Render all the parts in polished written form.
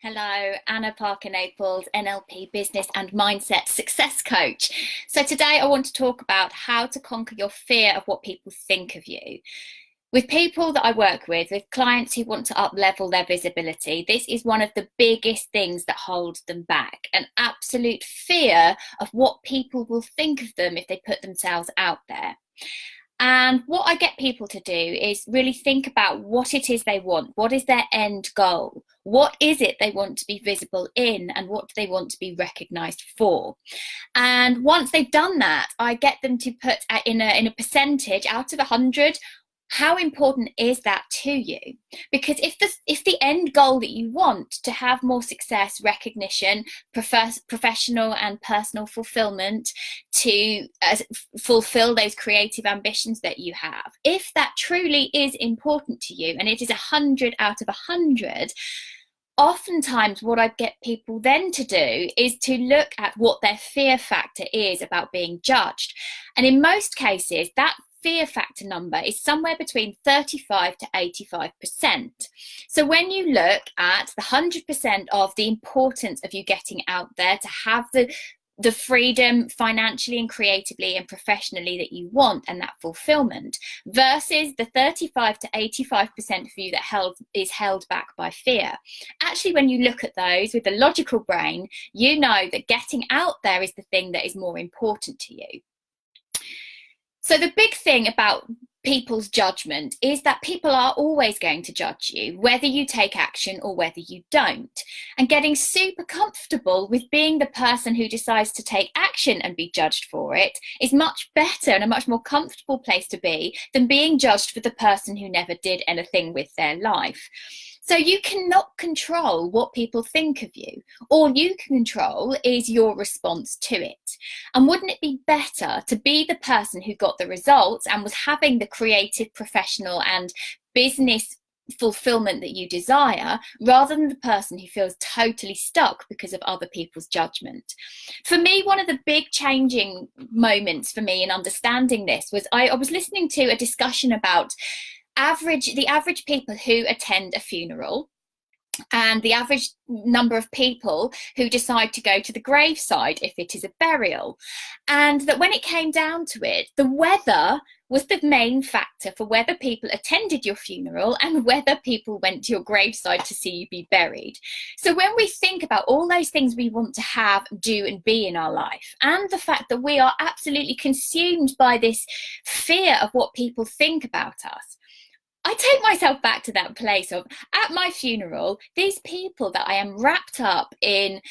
Hello, Anna Parker-Naples, NLP Business and Mindset Success Coach. So today I want to talk about how to conquer your fear of what people think of you. With people that I work with clients who want to up-level their visibility, this is one of the biggest things that holds them back, an absolute fear of what people will think of them if they put themselves out there. And what I get people to do is really think about what it is they want. What is their end goal? What is it they want to be visible in, and what do they want to be recognized for? And once they've done that, I get them to put in a percentage out of 100, how important is that to you? Because if the end goal that you want to have more success, recognition, professional and personal fulfillment, to fulfill those creative ambitions that you have, if that truly is important to you and it is 100 out of 100, oftentimes what I get people then to do is to look at what their fear factor is about being judged. And in most cases, that fear factor number is somewhere between 35 to 85%. So when you look at the 100% of the importance of you getting out there to have the freedom financially and creatively and professionally that you want, and that fulfillment, versus the 35 to 85% of you that is held back by fear. Actually, when you look at those with a logical brain, you know that getting out there is the thing that is more important to you. So the big thing about people's judgment is that people are always going to judge you, whether you take action or whether you don't. And getting super comfortable with being the person who decides to take action and be judged for it is much better and a much more comfortable place to be than being judged for the person who never did anything with their life. So you cannot control what people think of you. All you can control is your response to it. And wouldn't it be better to be the person who got the results and was having the creative, professional and business fulfillment that you desire, rather than the person who feels totally stuck because of other people's judgment? For me, one of the big changing moments for me in understanding this was I was listening to a discussion about the average people who attend a funeral and the average number of people who decide to go to the graveside if it is a burial. And that when it came down to it, the weather was the main factor for whether people attended your funeral and whether people went to your graveside to see you be buried. So when we think about all those things we want to have, do and be in our life, and the fact that we are absolutely consumed by this fear of what people think about us, I take myself back to that place of, at my funeral, these people that I am wrapped up in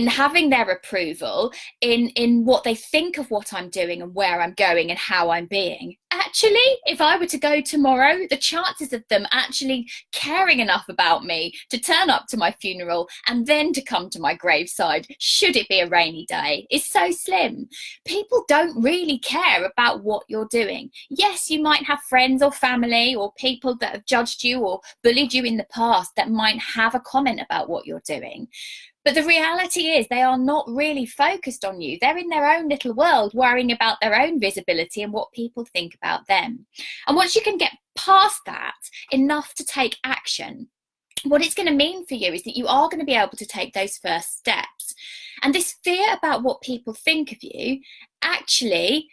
having their approval, in what they think of what I'm doing and where I'm going and how I'm being. Actually, if I were to go tomorrow, the chances of them actually caring enough about me to turn up to my funeral and then to come to my graveside, should it be a rainy day, is so slim. People don't really care about what you're doing. Yes, you might have friends or family or people that have judged you or bullied you in the past that might have a comment about what you're doing. But the reality is they are not really focused on you. They're in their own little world, worrying about their own visibility and what people think about them. And once you can get past that enough to take action, what it's going to mean for you is that you are going to be able to take those first steps. And this fear about what people think of you, actually,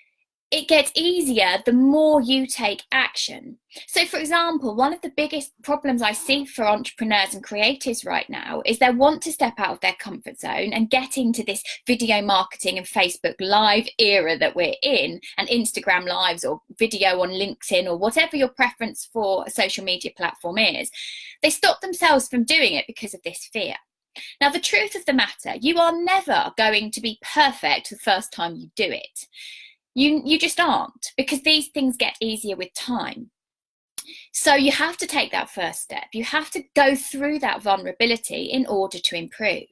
it gets easier the more you take action. So for example, one of the biggest problems I see for entrepreneurs and creatives right now is they want to step out of their comfort zone and get into this video marketing and Facebook Live era that we're in, and Instagram Lives or video on LinkedIn or whatever your preference for a social media platform is. They stop themselves from doing it because of this fear. Now, the truth of the matter, you are never going to be perfect the first time you do it. You just aren't, because these things get easier with time. So you have to take that first step. You have to go through that vulnerability in order to improve.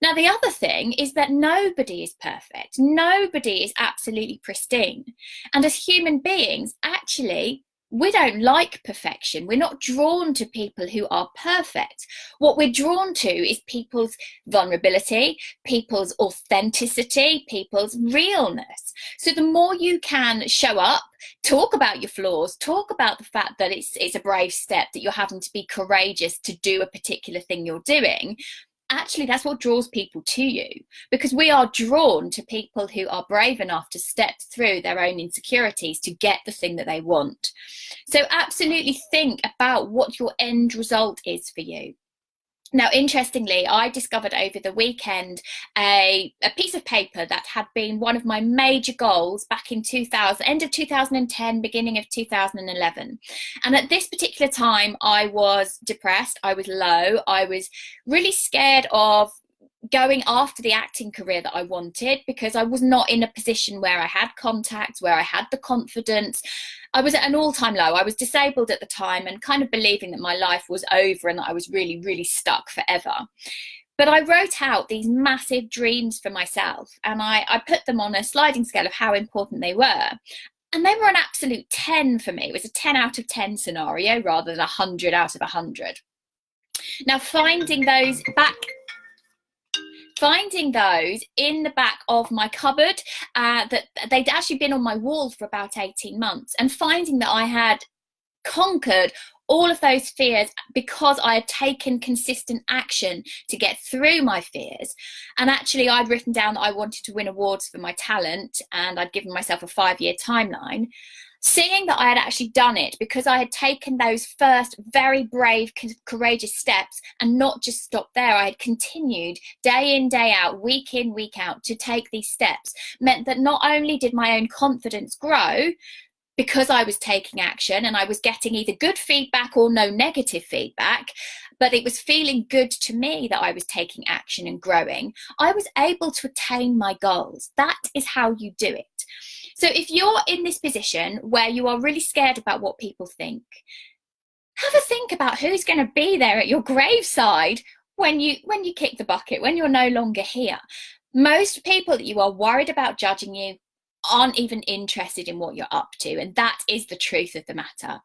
Now, the other thing is that nobody is perfect. Nobody is absolutely pristine. And as human beings, actually, we don't like perfection. We're not drawn to people who are perfect. What we're drawn to is people's vulnerability, people's authenticity, people's realness. So the more you can show up, talk about your flaws, talk about the fact that it's a brave step, that you're having to be courageous to do a particular thing you're doing, actually that's what draws people to you, because we are drawn to people who are brave enough to step through their own insecurities to get the thing that they want. So absolutely think about what your end result is for you. Now, interestingly, I discovered over the weekend a piece of paper that had been one of my major goals back in 2000, end of 2010, beginning of 2011. And at this particular time, I was depressed, I was low, I was really scared of going after the acting career that I wanted, because I was not in a position where I had contacts, where I had the confidence. I was at an all-time low. I was disabled at the time and kind of believing that my life was over and that I was really, really stuck forever. But I wrote out these massive dreams for myself, and I put them on a sliding scale of how important they were. And they were an absolute 10 for me. It was a 10 out of 10 scenario rather than 100 out of 100. Now, finding those in the back of my cupboard, that they'd actually been on my wall for about 18 months, and finding that I had conquered all of those fears because I had taken consistent action to get through my fears. And actually I'd written down that I wanted to win awards for my talent, and I'd given myself a 5-year timeline. Seeing that I had actually done it because I had taken those first very brave, courageous steps and not just stopped there, I had continued day in, day out, week in, week out to take these steps, meant that not only did my own confidence grow because I was taking action and I was getting either good feedback or no negative feedback, but it was feeling good to me that I was taking action and growing. I was able to attain my goals. That is how you do it. So if you're in this position where you are really scared about what people think, have a think about who's going to be there at your graveside when you kick the bucket, when you're no longer here. Most people that you are worried about judging you aren't even interested in what you're up to, and that is the truth of the matter.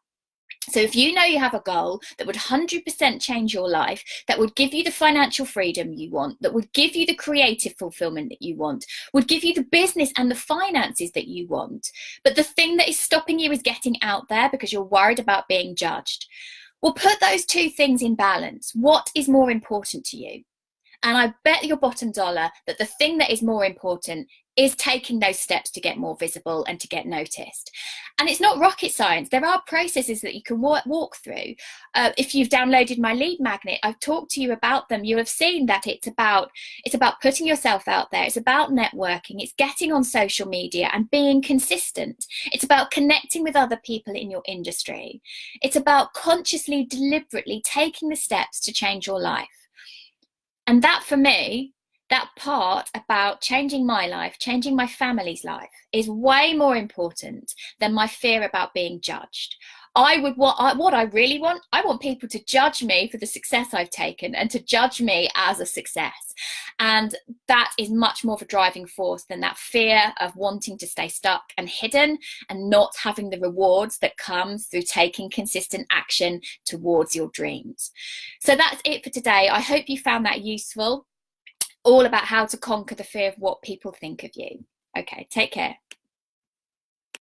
So if you know you have a goal that would 100% change your life, that would give you the financial freedom you want, that would give you the creative fulfillment that you want, would give you the business and the finances that you want, but the thing that is stopping you is getting out there because you're worried about being judged, well, put those two things in balance. What is more important to you? And I bet your bottom dollar that the thing that is more important is taking those steps to get more visible and to get noticed. And it's not rocket science. There are processes that you can walk through. If you've downloaded my lead magnet, I've talked to you about them. You'll have seen that it's about putting yourself out there. It's about networking. It's getting on social media and being consistent. It's about connecting with other people in your industry. It's about consciously, deliberately taking the steps to change your life. And that, for me, that part about changing my life, changing my family's life, is way more important than my fear about being judged. What I really want, I want people to judge me for the success I've taken and to judge me as a success. And that is much more of a driving force than that fear of wanting to stay stuck and hidden and not having the rewards that comes through taking consistent action towards your dreams. So that's it for today. I hope you found that useful. All about how to conquer the fear of what people think of you. Okay, take care.